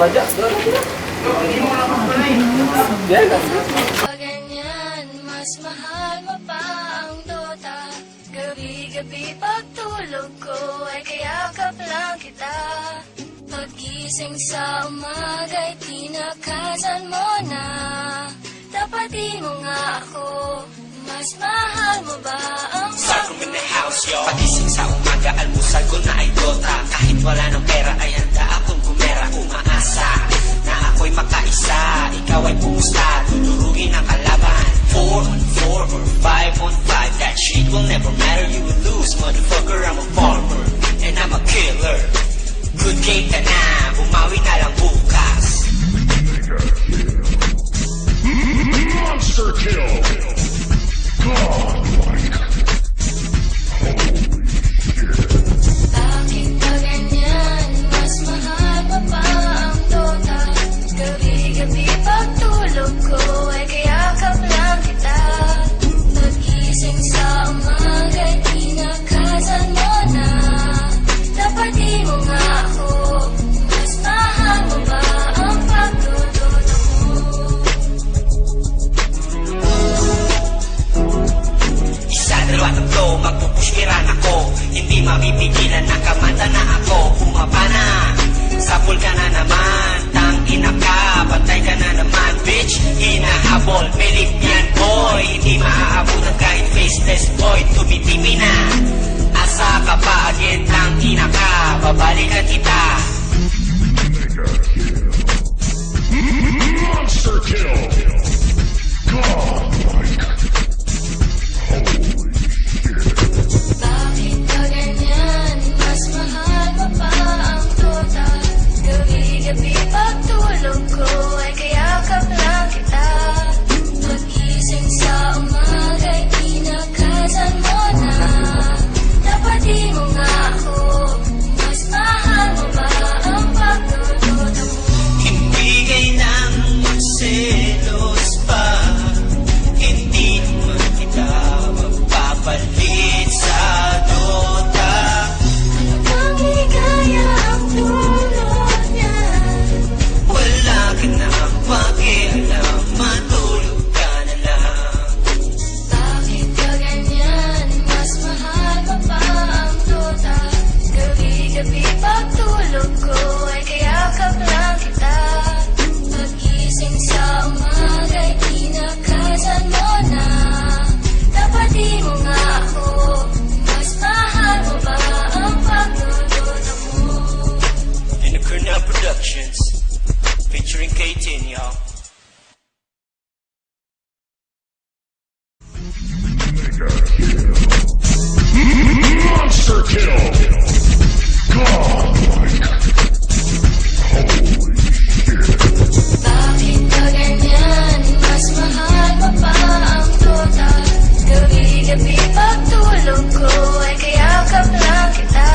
Padya. Ganyan, mas mahal mo pa ang Dota. Gabi-gabi pagtulog ko ay kayakap lang kita. Pag-gising sa umaga'y tinakasan mo na. Tapatin mo nga ako, mas mahal mo ba ang Sarko in the house, yo. Pagising sa umaga, almusal ko na ay Dota. Kahit wala ng pera ay handa akong gumera. Umaasa na ako'y makaisa. Ikaw ay pumusta, tudurugin ang kalaban. 4 on 4 or 5 on 5. That shit will never matter, you will lose. Motherfucker, I'm a farmer and I'm a killer. Good game ka na, bumawi na lang bukas. Monster kill! Godlike! Bakit ba ganyan? Mas mahal mo pa ang Dota. Gabi-gabi pagtulog ko ay kayakap lang kita. Pag-gising sa umaga'y tinakasan mo na. Tapatin mo nga ako, mas mahal mo ba ang pagdodota mo? Isa, dalawa, tatlo, magpupushkiran ako. Hindi mapipigilan, nakamanta na ako. Bumaba na, sapul ka na naman. Tangina ka, patay ka na naman, bitch. Hinahabol, Philipian boy. Hindi maaabutan kahit faceless boy. Tumitimi na, asa ka pa again. Tangina ka, babalikan kita. Monster kill! Godlike! Holy shit! Bakit ba ganyan? Mas mahal mo pa ang Dota. Gabi-gabi pagtulog ko ay kayakap lang kita. Pag-gising sa umaga'y tinakasan mo na. Tapatin mo nga ako, mas mahal mo ba ang pagdodota mo? Ibigay ng magselos pa. Hindi naman kita magpapalit sa Dota. Ang ligaya ang dulot niya. Wala ka na pakialam, matulog ka na lang. Bakit ba ganyan? Mas mahal mo pa ang Dota. Gabi-gabi pagtulog ko ay kayakap lang kita. Pag-gising sa umaga'y tinakasan mo na. Tapatin mo nga ako, mas mahal mo ba ang pagdodota mo? Inakurna Productions, featuring K-10, y'all. Monster kill! Godlike! Holy shit! Bakit ba ganyan? Mas mahal mo pa ang Dota. Gabi-gabi pagtulog ko ay kayakap lang kita.